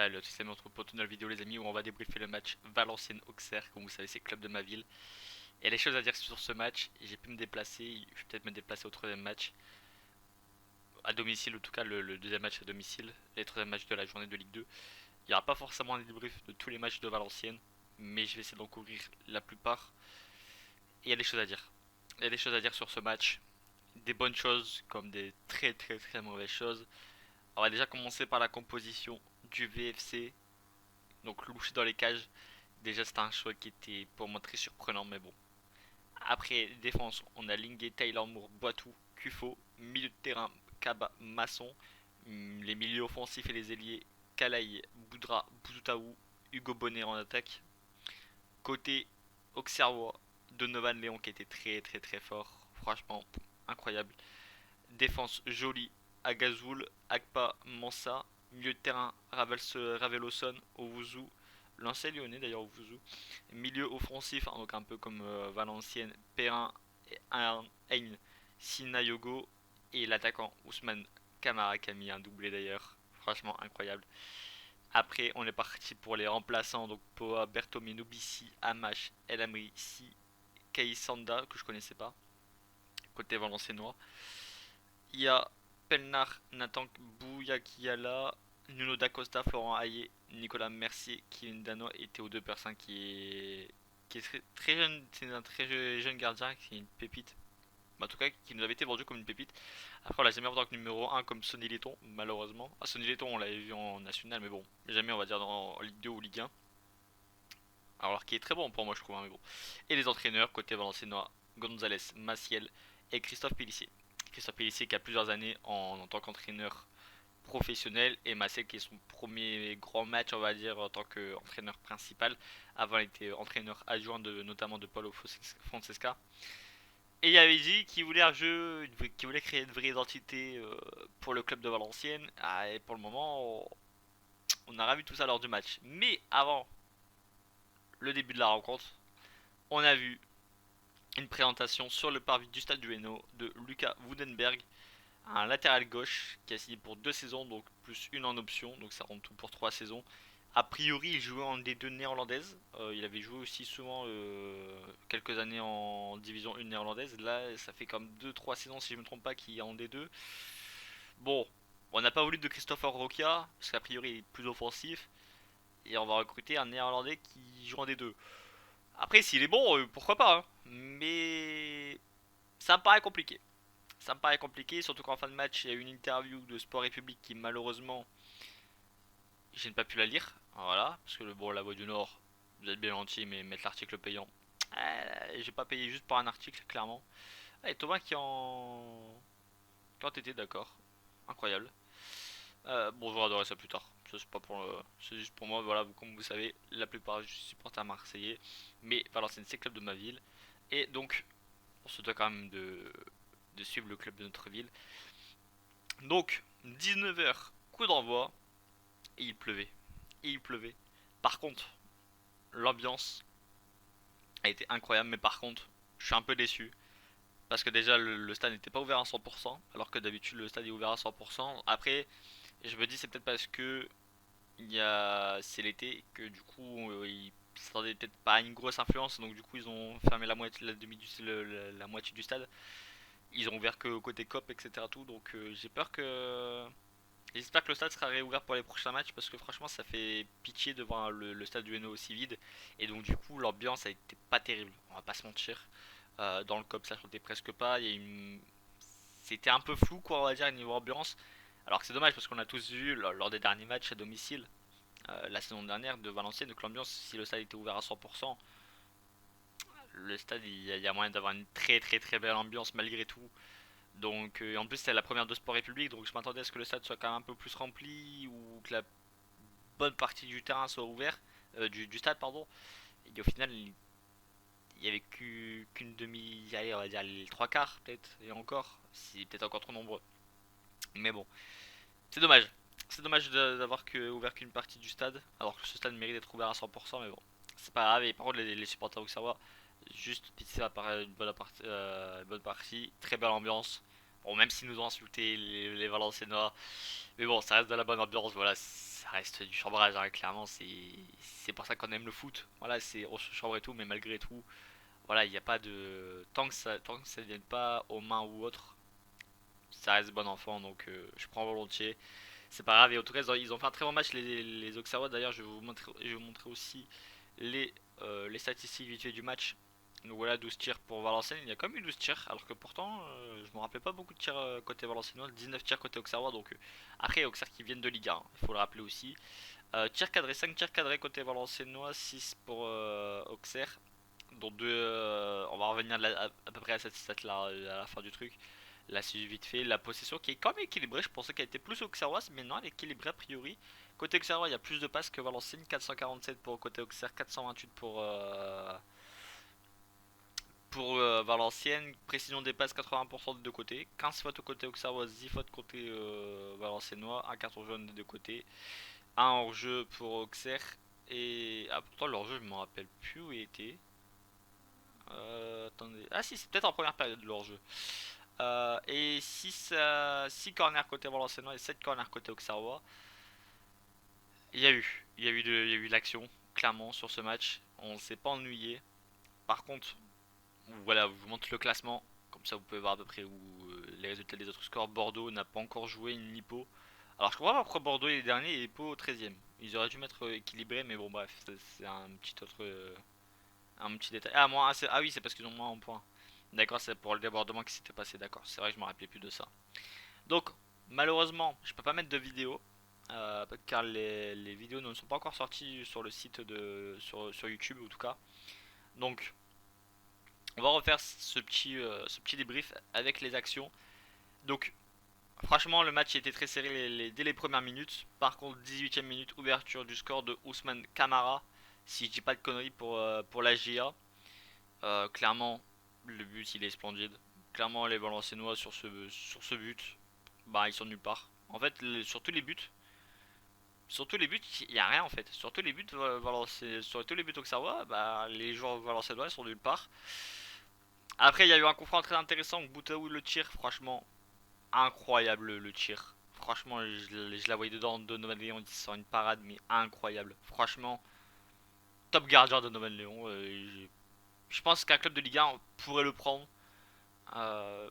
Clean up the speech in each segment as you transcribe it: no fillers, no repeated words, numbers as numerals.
voilà, le système entre potes, une vidéo les amis où on va débriefer le match Valenciennes-Auxerre, comme vous savez c'est le club de ma ville. Il y a des choses à dire sur ce match, j'ai pu me déplacer, je vais peut-être me déplacer au troisième match, à domicile en tout cas le deuxième match à domicile, et le troisième match de la journée de Ligue 2. Il n'y aura pas forcément un débrief de tous les matchs de Valenciennes, mais je vais essayer d'en couvrir la plupart. Et il y a des choses à dire. Il y a des choses à dire sur ce match, des bonnes choses comme des très très très mauvaises choses. On va déjà commencer par la composition du VFC, donc louché dans les cages. Déjà, c'était un choix qui était pour moi très surprenant, mais bon. Après, défense, on a Linguet, Taylor Moore, Boitou, Kufo. Milieu de terrain, Kaba, Masson. Les milieux offensifs et les ailiers, Kalaï, Boudra, Bouzoutaou, Hugo Bonnet en attaque. Côté Auxerrois, Donovan Léon qui était très très très fort. Franchement, incroyable. Défense, Jolie, Agazoul, Akpa, Mansa. Milieu de terrain, Raveloson, Owuzu, l'ancien lyonnais d'ailleurs Owuzu. Milieu offensif, hein, donc un peu comme Valenciennes, Perrin, Ein, Sinayogo. Et l'attaquant Ousmane Kamara qui a mis un doublé d'ailleurs. Franchement incroyable. Après, on est parti pour les remplaçants. Donc Poa, Bertomé, Nobissi, Amash, El Amri, Si, Kaisanda, que je connaissais pas. Côté valenciennois. Il y a Pelnar, Nathan Bouyakiala, Nuno Dacosta, Florent Hayé, Nicolas Mercier, Kylian Dano et Théo Persin qui est très jeune, c'est un très jeune gardien, qui est une pépite. En tout cas, qui nous avait été vendu comme une pépite. Après, on l'a jamais vu en tant que numéro un comme Sonny Letton, malheureusement. Ah, Sonny Letton, on l'avait vu en national, mais bon, jamais on va dire dans Ligue 2 ou Ligue 1. Alors, qui est très bon pour moi, je trouve, hein, mais bon. Et les entraîneurs, côté valenciennois, Gonzalez, Maciel et Christophe Pellissier. Christophe Pellissier qui a plusieurs années en tant qu'entraîneur professionnel et Maciel qui est son premier grand match on va dire en tant qu'entraîneur principal. Avant il était entraîneur adjoint notamment de Paulo Fonseca. Et il avait dit qu'il voulait un jeu, qu'il voulait créer une vraie identité pour le club de Valenciennes. Ah, et pour le moment on a vu tout ça lors du match. Mais avant le début de la rencontre, on a vu une présentation sur le parvis du stade du Hainaut de Lucas Woudenberg, un latéral gauche qui a signé pour 2 saisons, donc plus une en option, donc ça rend tout pour 3 saisons. A priori, il jouait en D2 néerlandaise. Il avait joué aussi souvent quelques années en division 1 néerlandaise. Là, ça fait comme 2-3 saisons, si je ne me trompe pas, qu'il est en D2. Bon, on n'a pas voulu de Christopher Rokia, parce qu'a priori, il est plus offensif. Et on va recruter un néerlandais qui joue en D2. Après, s'il est bon, pourquoi pas, hein. Mais ça me paraît compliqué. Ça me paraît compliqué, surtout qu'en fin de match, il y a eu une interview de Sport République qui malheureusement, je n'ai pas pu la lire. Voilà, parce que bon, la Voix du Nord, vous êtes bien gentil, mais mettre l'article payant, j'ai pas payé juste pour un article, clairement. Ah, et Thomas qui en... Quand t'étais d'accord. Incroyable. Bon, je regarderai ça plus tard. Ça, c'est pas pour c'est juste pour moi, voilà, comme vous savez, la plupart je suis supporter marseillais. Mais Valenciennes, c'est le club de ma ville. Et donc, on se doit quand même de suivre le club de notre ville. Donc, 19h, coup d'envoi, et il pleuvait. Et il pleuvait. Par contre, l'ambiance a été incroyable, mais par contre, je suis un peu déçu. Parce que déjà, le stade n'était pas ouvert à 100%, alors que d'habitude, le stade est ouvert à 100%. Après, je me dis, c'est peut-être parce que c'est l'été, que du coup, ils s'attendaient peut-être pas à une grosse influence, donc du coup, ils ont fermé la moitié du stade. Ils ont ouvert que côté COP, etc. Tout, donc j'ai peur que j'espère que le stade sera réouvert pour les prochains matchs parce que franchement ça fait pitié de voir le stade du Hainaut aussi vide et donc du coup l'ambiance a été pas terrible, on va pas se mentir. Dans le COP ça chantait presque pas, c'était un peu flou quoi on va dire niveau ambiance. Alors que c'est dommage parce qu'on a tous vu lors des derniers matchs à domicile la saison dernière de Valenciennes que l'ambiance si le stade était ouvert à 100%, le stade il y a moyen d'avoir une très très très belle ambiance malgré tout. Donc, en plus, c'était la première de Sport République, donc je m'attendais à ce que le stade soit quand même un peu plus rempli ou que la bonne partie du terrain soit ouvert, du stade, pardon. Et au final, il y avait qu'une demi, allez, on va dire les trois quarts, peut-être, et encore, c'est peut-être encore trop nombreux. Mais bon, c'est dommage. C'est dommage d'avoir ouvert qu'une partie du stade, alors que ce stade mérite d'être ouvert à 100%, mais bon, c'est pas grave. Et par contre, les supporters auxerrois, juste pitié à part une bonne partie, très belle ambiance. Bon, même s'ils nous ont insulté les Valenciennois, mais bon, ça reste de la bonne ambiance, voilà. ça reste du chambrage, hein, clairement. C'est pour ça qu'on aime le foot. Voilà, c'est on se chambre et tout, mais malgré tout, voilà, il n'y a pas de tant que ça ne vienne pas aux mains ou autre, ça reste bon enfant. Donc je prends volontiers. C'est pas grave. Et en tout cas, ils ont fait un très bon match les Auxerrois. D'ailleurs, je vais vous montrer aussi les les statistiques vite fait du match. Donc voilà, 12 tirs pour Valenciennes. Il y a quand même eu 12 tirs, alors que pourtant, je me rappelais pas beaucoup de tirs côté Valenciennois. 19 tirs côté Auxerrois. Donc après, Auxerre qui viennent de Ligue 1, il faut le rappeler aussi. Tirs cadrés, 5 tirs cadrés côté Valenciennois, 6 pour Auxerre. Dont 2, on va revenir à peu près à cette stat là à la fin du truc. Là, c'est vite fait. La possession qui est quand même équilibrée. Je pensais qu'elle était plus auxerroise, mais non, elle est équilibrée a priori. Côté Auxerrois, il y a plus de passes que Valenciennes. 447 pour côté Auxerre, 428 pour Valenciennes. Précision des passes, 80% des deux côtés. 15 fautes au côté Auxerrois, 10 fautes côté Valenciennois. Un carton jaune des deux côtés. Un hors-jeu pour Auxerre. Et. Ah, pourtant, l'hors-jeu, je me rappelle plus où il était. Attendez. Ah, si, c'est peut-être en première période, l'hors-jeu. Et 6 corners côté Valenciennois et 7 corners côté Auxerrois. Il y a eu de l'action, clairement, sur ce match. On s'est pas ennuyé. Par contre, voilà, je vous montre le classement. Comme ça, vous pouvez voir à peu près où les résultats des autres scores. Bordeaux n'a pas encore joué ni Pau. Alors, je comprends pas pourquoi Bordeaux est dernier et Pau 13ème. Ils auraient dû mettre équilibré, mais bon, bref, c'est un petit autre. Un petit détail. Ah, ah oui, c'est parce qu'ils ont moins en points. D'accord, c'est pour le débordement qui s'était passé. D'accord, c'est vrai que je me rappelais plus de ça. Donc, malheureusement, je peux pas mettre de vidéo car les vidéos ne sont pas encore sorties sur le site sur YouTube en tout cas. Donc, on va refaire ce petit débrief avec les actions. Donc, franchement, le match était très serré dès les premières minutes. Par contre, 18ème minute, ouverture du score de Ousmane Camara. Si je dis pas de conneries pour la GIA. Clairement, le but il est splendide. Clairement, les Valenciennois sur ce but, bah ils sont nulle part. En fait, sur tous les buts, il n'y a rien en fait. Sur tous les buts, sur tous les buts auxerrois, bah les joueurs valenciennois sont nulle part. Après, il y a eu un coup franc très intéressant. Boutaou le tir, franchement, incroyable le tir. Franchement, je la voyais dedans de Donovan Léon, il sort une parade, mais incroyable. Franchement, top gardien de Donovan Léon. Je pense qu'un club de Ligue 1 pourrait le prendre. Euh,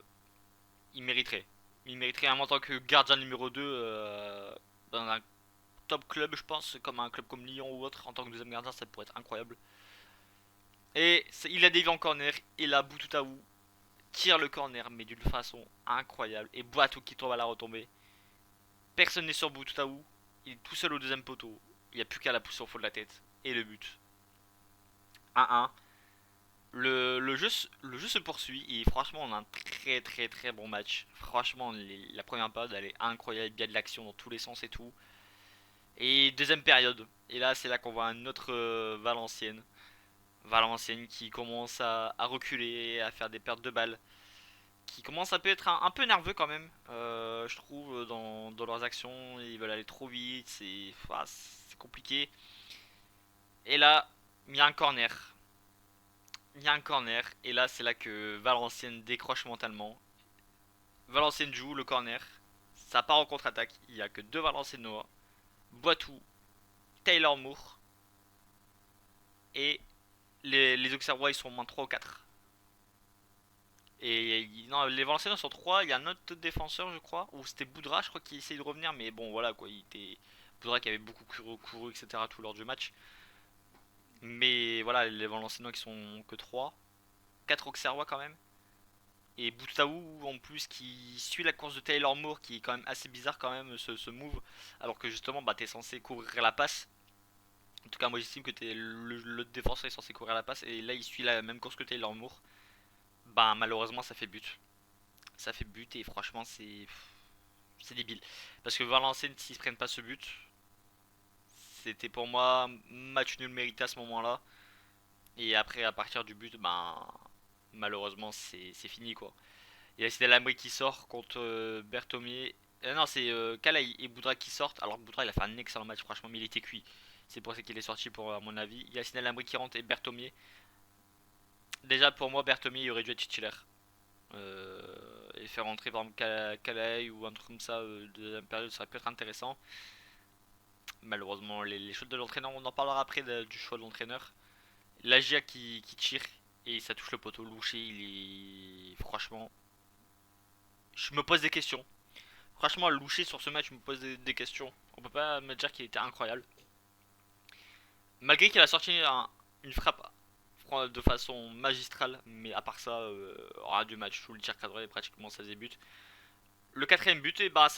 il mériterait. Il mériterait en tant que gardien numéro 2 dans un top club, je pense, comme un club comme Lyon ou autre. En tant que deuxième gardien, ça pourrait être incroyable. Et il a dévié en corner. Et là, Boutaou tire le corner, mais d'une façon incroyable. Et Boatou qui tombe à la retombée. Personne n'est sur Boutaou. Il est tout seul au deuxième poteau. Il n'y a plus qu'à la pousser au fond de la tête. Et le but. 1-1. Le jeu se poursuit et franchement on a un très très très bon match. Franchement la première période elle est incroyable, il y a de l'action dans tous les sens et tout. Et deuxième période, et là c'est là qu'on voit un autre Valenciennes. Valenciennes qui commence à reculer, à faire des pertes de balles. Qui commence à peut être un peu nerveux quand même, je trouve, dans leurs actions. Ils veulent aller trop vite, c'est compliqué. Et là, il y a un corner. Il y a un corner et là c'est là que Valenciennes décroche mentalement. Valenciennes joue le corner, ça part en contre-attaque, il n'y a que deux Valenciennois, Boitou, Taylor Moore et les Auxerrois ils sont au moins 3 ou 4. Et non, les Valenciennois sont 3, il y a un autre défenseur je crois, ou c'était Boudra je crois qui essayait de revenir mais bon voilà quoi, il était Boudra qui avait beaucoup couru etc. tout lors du match. Mais voilà, les Valenciennois qui sont que 3, 4 Auxerrois quand même. Et Boutaou en plus qui suit la course de Taylor Moore qui est quand même assez bizarre quand même ce move alors que justement bah t'es censé courir la passe. En tout cas moi j'estime que le défenseur est censé courir la passe et là il suit la même course que Taylor Moore. Bah malheureusement ça fait but. Ça fait but et franchement c'est débile. Parce que Valenciennes s'ils se prennent pas ce but, c'était pour moi match nul mérité à ce moment là. Et après à partir du but bah malheureusement c'est fini quoi. Il y a Sidney Lambry qui sort contre Berthomier. Non, c'est Kalaï et Boudra qui sortent. Alors Boudra il a fait un excellent match, franchement, mais il était cuit. C'est pour ça qu'il est sorti pour à mon avis. Il y a Sidney Lambry qui rentre et Berthomier. Déjà pour moi, Berthomier il aurait dû être titulaire. Et faire rentrer par exemple Kalaï ou un truc comme ça de deuxième période, ça aurait pu être intéressant. Malheureusement, les choix de l'entraîneur, on en parlera après du choix de l'entraîneur. L'Agia qui tire et ça touche le poteau. Louché, il est. Franchement, je me pose des questions. Franchement, Louché sur ce match, je me pose des questions. On peut pas me dire qu'il était incroyable. Malgré qu'il a sorti une frappe de façon magistrale, mais à part ça, rien du match. Tout le tir cadré, pratiquement, ça faisait but. Le quatrième but, et bah,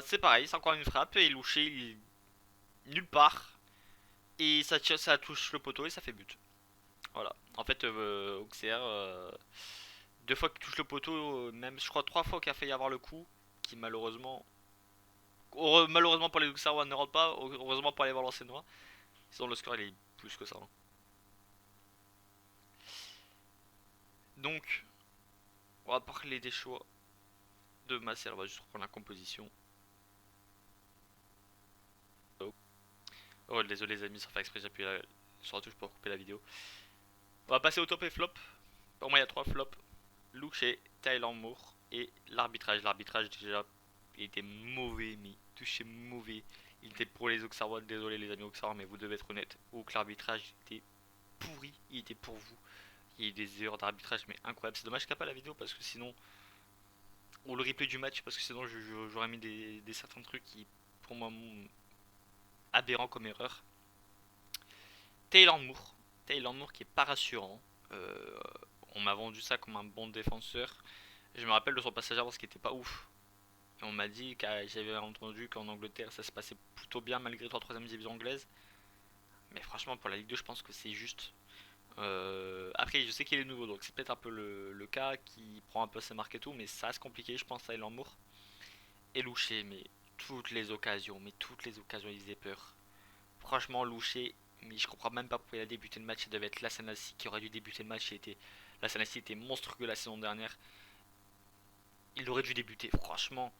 c'est pareil, c'est encore une frappe. Et Louché, nulle part. Et ça touche le poteau et ça fait but. Voilà. En fait, Auxerre, deux fois qu'il touche le poteau, même je crois trois fois qu'il a failli avoir le coup, qui malheureusement, malheureusement pour les Auxerrois ne rentre pas, heureusement pour les Valenciennois, sinon le score il est plus que ça, hein. Donc, on va parler des choix de Massel, on va juste reprendre la composition. Oh, désolé les amis, sans faire exprès, j'ai appuyé sur la touche pour couper la vidéo. On va passer au top et flop. Pour moi, il y a trois flops. Louché, Thaïlande Moore et l'arbitrage. L'arbitrage, déjà, il était mauvais, mais touché mauvais. Il était pour les Auxerrois, désolé les amis Auxerrois, mais vous devez être honnête. Ou que l'arbitrage était pourri, il était pour vous. Il y a eu des erreurs d'arbitrage, mais incroyable. C'est dommage qu'il n'y a pas la vidéo parce que sinon, ou le replay du match, parce que sinon j'aurais mis des certains trucs qui, pour moi, aberrants comme erreur. Taylor Moore. Taylor Moore qui est pas rassurant. Euh, on m'a vendu ça comme un bon défenseur. Je me rappelle de son passage avant ce qui était pas ouf. Et on m'a dit que j'avais entendu qu'en Angleterre ça se passait plutôt bien malgré la 3ème division anglaise. Mais franchement pour la Ligue 2 je pense que c'est juste. Après je sais qu'il est nouveau donc c'est peut-être un peu le cas qui prend un peu ses marques et tout. Mais ça reste compliqué je pense à Elan Moore. Et Louché mais toutes les occasions il faisait peur. Franchement Louché mais je comprends même pas pourquoi il a débuté le match. Ça devait être Lassanassi qui aurait dû débuter le match. Lassanassi était monstrueux la saison dernière. Il aurait dû débuter franchement.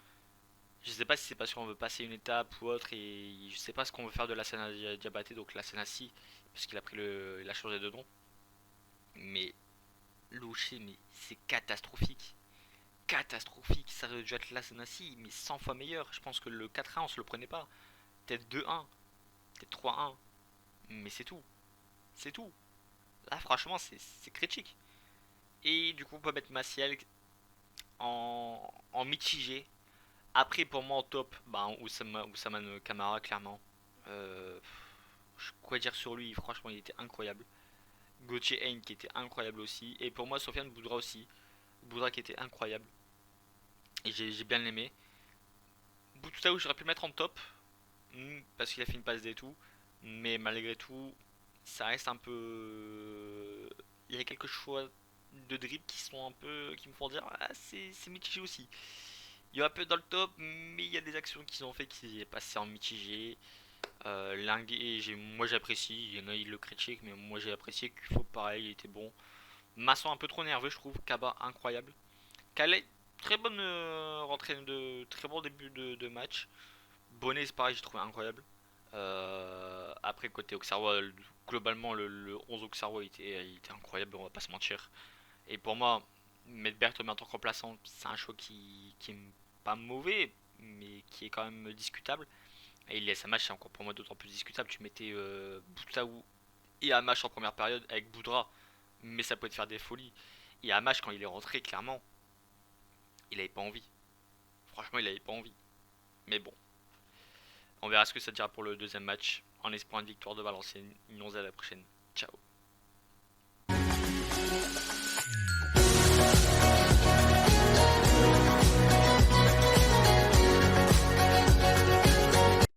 Je sais pas si c'est parce qu'on veut passer une étape ou autre et je sais pas ce qu'on veut faire de la Sana Diabaté, donc la Senassi, parce qu'il a pris il a changé de nom. Mais Louché, mais c'est catastrophique. Catastrophique, ça aurait dû être la Senassi, mais 100 fois meilleur. Je pense que le 4-1 on se le prenait pas. Peut-être 2-1, peut-être 3-1, mais c'est tout. C'est tout. Là franchement c'est critique. Et du coup on peut mettre Maciel en mitigé. Après, pour moi, en top, bah, Oussama Kamara, clairement. Euh, quoi dire sur lui, franchement, il était incroyable. Gauthier Hein qui était incroyable aussi. Et pour moi, Sofiane Boudra aussi. Boudra qui était incroyable. Et j'ai bien aimé. Boutaou, j'aurais pu le mettre en top. Parce qu'il a fait une passe des tout. Mais malgré tout, ça reste un peu. Il y a quelques choix de dribble qui sont un peu. Qui me font dire, ah, c'est mitigé aussi. Il y a un peu dans le top, mais il y a des actions qu'ils ont fait qui est passé en mitigé. Moi j'apprécie, il y en a ils le critiquent, mais moi j'ai apprécié qu'il faut pareil, il était bon. Masson un peu trop nerveux je trouve, Kaba incroyable. Calais, très bonne rentrée très bon début de match. Bonnet c'est pareil, j'ai trouvé incroyable. Après côté Auxerrois, globalement le 11 Auxerrois il était incroyable, on va pas se mentir. Et pour moi, mettre Berthe en tant que remplaçant, c'est un choix qui est pas mauvais, mais qui est quand même discutable. Et il laisse Amash, c'est encore pour moi d'autant plus discutable. Tu mettais Boutaou et Amash en première période avec Boudra, mais ça pouvait te faire des folies. Et Amash, quand il est rentré, clairement, il avait pas envie. Franchement, il avait pas envie. Mais bon, on verra ce que ça dira pour le deuxième match. En espérant une victoire de Valenciennes. Une 11 à la prochaine. Ciao.